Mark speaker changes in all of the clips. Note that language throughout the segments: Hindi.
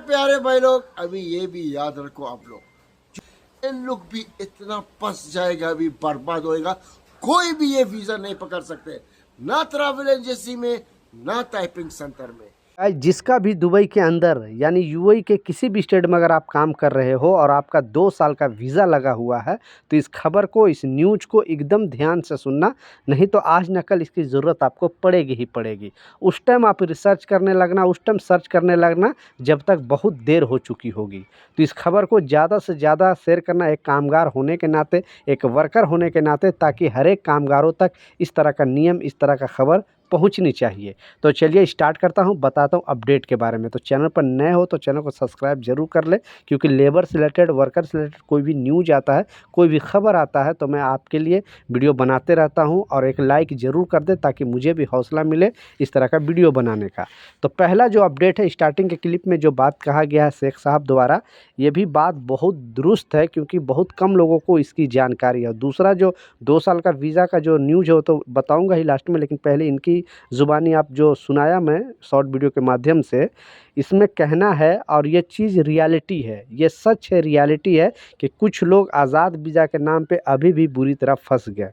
Speaker 1: प्यारे भाई लोग, अभी ये भी याद रखो आप लोग, इन लोग भी इतना फंस जाएगा, अभी बर्बाद होएगा। कोई भी ये वीजा नहीं पकड़ सकते, ना ट्रैवल एजेंसी में, ना टाइपिंग सेंटर में।
Speaker 2: जिसका भी दुबई के अंदर यानी यूएई के किसी भी स्टेट में अगर आप काम कर रहे हो और आपका 2 साल का वीज़ा लगा हुआ है, तो इस खबर को, इस न्यूज़ को एकदम ध्यान से सुनना, नहीं तो आज न कल इसकी ज़रूरत आपको पड़ेगी ही पड़ेगी। उस टाइम आप रिसर्च करने लगना, उस टाइम सर्च करने लगना जब तक बहुत देर हो चुकी होगी। तो इस खबर को ज़्यादा से ज़्यादा शेयर करना, एक कामगार होने के नाते, एक वर्कर होने के नाते, ताकि हर एक कामगारों तक इस तरह का नियम, इस तरह का खबर पहुंचनी चाहिए। तो चलिए स्टार्ट करता हूं, बताता हूं अपडेट के बारे में। तो चैनल पर नए हो तो चैनल को सब्सक्राइब जरूर कर ले, क्योंकि लेबर से रिलेटेड, वर्कर से रिलेटेड कोई भी न्यूज आता है, कोई भी खबर आता है, तो मैं आपके लिए वीडियो बनाते रहता हूं। और एक लाइक ज़रूर कर दे ताकि मुझे भी हौसला मिले इस तरह का वीडियो बनाने का। तो पहला जो अपडेट है, स्टार्टिंग के क्लिप में जो बात कहा गया है शेख साहब द्वारा, ये भी बात बहुत दुरुस्त है, क्योंकि बहुत कम लोगों को इसकी जानकारी है। दूसरा जो 2 साल का वीज़ा का जो न्यूज़ है वो तो बताऊँगा ही लास्ट में, लेकिन पहले इनकी ज़ुबानी आप जो सुनाया मैं शॉर्ट वीडियो के माध्यम से, इसमें कहना है, और ये चीज़ रियलिटी है, ये सच है, रियलिटी है, कि कुछ लोग आज़ाद वीज़ा के नाम पे अभी भी बुरी तरह फंस गए।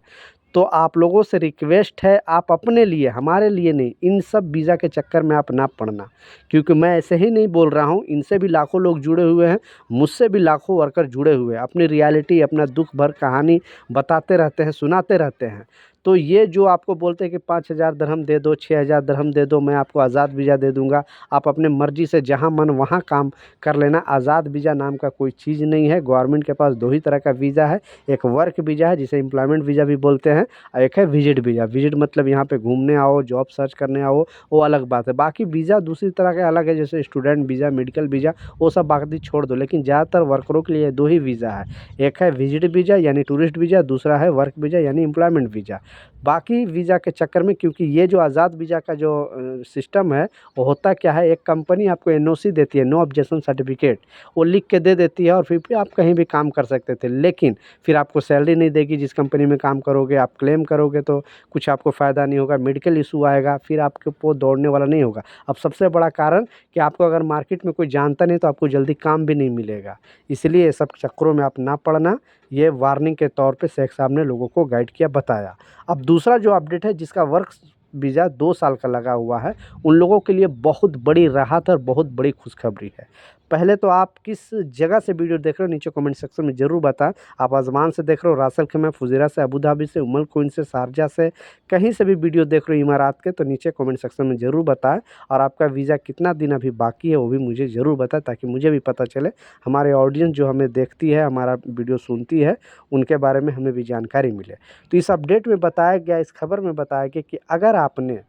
Speaker 2: तो आप लोगों से रिक्वेस्ट है, आप अपने लिए, हमारे लिए नहीं, इन सब वीज़ा के चक्कर में आप ना पड़ना। क्योंकि मैं ऐसे ही नहीं बोल रहा हूँ, इनसे भी लाखों लोग जुड़े हुए हैं, मुझसे भी लाखों वर्कर जुड़े हुए हैं, अपनी रियलिटी, अपना दुख भर कहानी बताते रहते हैं, सुनाते रहते हैं। तो ये जो आपको बोलते हैं कि 5,000 दिरहम दे दो, 6,000 दिरहम दे दो, मैं आपको आज़ाद वीज़ा दे दूंगा, आप अपने मर्ज़ी से जहाँ मन वहाँ काम कर लेना। आज़ाद वीज़ा नाम का कोई चीज़ नहीं है। गवर्नमेंट के पास 2 ही तरह का वीज़ा है, एक वर्क वीज़ा है जिसे एम्प्लॉयमेंट वीज़ा भी बोलते हैं, और एक है विजिट वीज़ा। विजिट मतलब यहाँ पे घूमने आओ, जॉब सर्च करने आओ, वो अलग बात है। बाकी वीज़ा दूसरी तरह के अलग है, जैसे स्टूडेंट वीज़ा, मेडिकल वीज़ा, वो सब बाकी छोड़ दो। लेकिन ज़्यादातर वर्करों के लिए 2 ही वीज़ा है, एक है विजिट वीज़ा यानी टूरिस्ट वीज़ा, दूसरा है वर्क वीज़ा यानी एम्प्लॉयमेंट वीज़ा। बाकी वीज़ा के चक्कर में, क्योंकि ये जो आज़ाद वीज़ा का जो सिस्टम है, वो होता क्या है, एक कंपनी आपको एनओसी देती है, नो ऑब्जेक्शन सर्टिफिकेट, वो लिख के दे देती है, और फिर भी आप कहीं भी काम कर सकते थे। लेकिन फिर आपको सैलरी नहीं देगी, जिस कंपनी में काम करोगे आप क्लेम करोगे तो कुछ आपको फ़ायदा नहीं होगा, मेडिकल इशू आएगा, फिर आपके ऊपर दौड़ने वाला नहीं होगा। अब सबसे बड़ा कारण कि आपको अगर मार्केट में कोई जानता नहीं तो आपको जल्दी काम भी नहीं मिलेगा। इसलिए ये सब चक्करों में आप ना पड़ना, ये वार्निंग के तौर पे शेख साहब ने लोगों को गाइड किया, बताया। अब दूसरा जो अपडेट है, जिसका वर्क वीज़ा 2 साल का लगा हुआ है, उन लोगों के लिए बहुत बड़ी राहत और बहुत बड़ी खुशखबरी है। पहले तो आप किस जगह से वीडियो देख रहे हो नीचे कमेंट सेक्शन में ज़रूर बताएं। आप आज़मान से देख रहे हो, रासल खैमा, फुजेरा से, अबू धाबी से, उम्मुल क्वीन से, शारजा से, कहीं से भी वीडियो देख रहे हो इमारात के, तो नीचे कमेंट सेक्शन में ज़रूर बताएं। और आपका वीज़ा कितना दिन अभी बाकी है वो भी मुझे ज़रूर बताएं, ताकि मुझे भी पता चले, हमारे ऑडियंस जो हमें देखती है, हमारा वीडियो सुनती है, उनके बारे में हमें भी जानकारी मिले। तो इस अपडेट में बताया गया, इस खबर में बताया गया कि अगर आपने,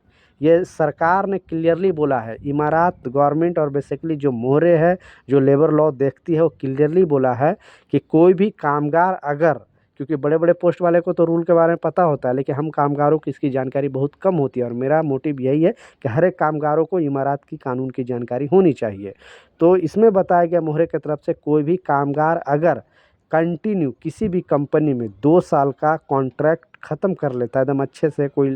Speaker 2: ये सरकार ने क्लियरली बोला है, इमारात गवर्नमेंट और बेसिकली जो मोहरे है, जो लेबर लॉ देखती है, वो क्लियरली बोला है कि कोई भी कामगार अगर, क्योंकि बड़े बड़े पोस्ट वाले को तो रूल के बारे में पता होता है, लेकिन हम कामगारों की इसकी जानकारी बहुत कम होती है, और मेरा मोटिव यही है कि हर एक कामगारों को इमारात की कानून की जानकारी होनी चाहिए। तो इसमें बताया गया मोहरे की तरफ से, कोई भी कामगार अगर कंटिन्यू किसी भी कंपनी में 2 साल का कॉन्ट्रैक्ट ख़त्म कर लेता है एकदम अच्छे से, कोई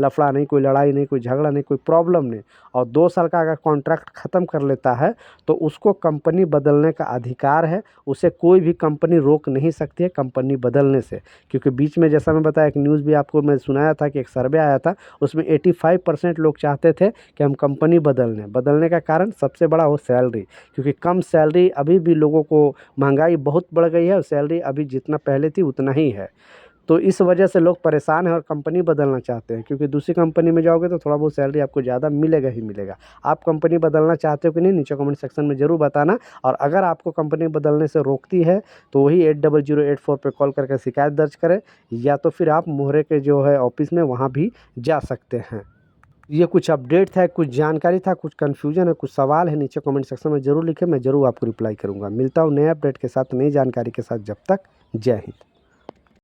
Speaker 2: लफड़ा नहीं, कोई लड़ाई नहीं, कोई झगड़ा नहीं, कोई प्रॉब्लम नहीं, और 2 साल का अगर कॉन्ट्रैक्ट ख़त्म कर लेता है, तो उसको कंपनी बदलने का अधिकार है। उसे कोई भी कंपनी रोक नहीं सकती है कंपनी बदलने से। क्योंकि बीच में जैसा मैं बताया, एक न्यूज़ भी आपको मैं सुनाया था कि एक सर्वे आया था, उसमें 85% लोग चाहते थे कि हम कंपनी बदलने का कारण सबसे बड़ा वो सैलरी, क्योंकि कम सैलरी, अभी भी लोगों को महंगाई बहुत बढ़ गई है, और सैलरी अभी जितना पहले थी उतना ही है। तो इस वजह से लोग परेशान हैं और कंपनी बदलना चाहते हैं, क्योंकि दूसरी कंपनी में जाओगे तो थोड़ा बहुत सैलरी आपको ज़्यादा मिलेगा ही मिलेगा। आप कंपनी बदलना चाहते हो कि नहीं, नीचे कमेंट सेक्शन में ज़रूर बताना। और अगर आपको कंपनी बदलने से रोकती है तो वही 8008 पे कॉल करके शिकायत दर्ज करें, या तो फिर आप मोहरे के जो है ऑफिस में वहाँ भी जा सकते हैं। ये कुछ अपडेट था, कुछ जानकारी था, कुछ कन्फ्यूजन है, कुछ सवाल है, नीचे कमेंट सेक्शन में ज़रूर लिखें, मैं ज़रूर आपको रिप्लाई करूँगा। मिलता हूँ नए अपडेट के साथ, नई जानकारी के साथ, जब तक जय हिंद।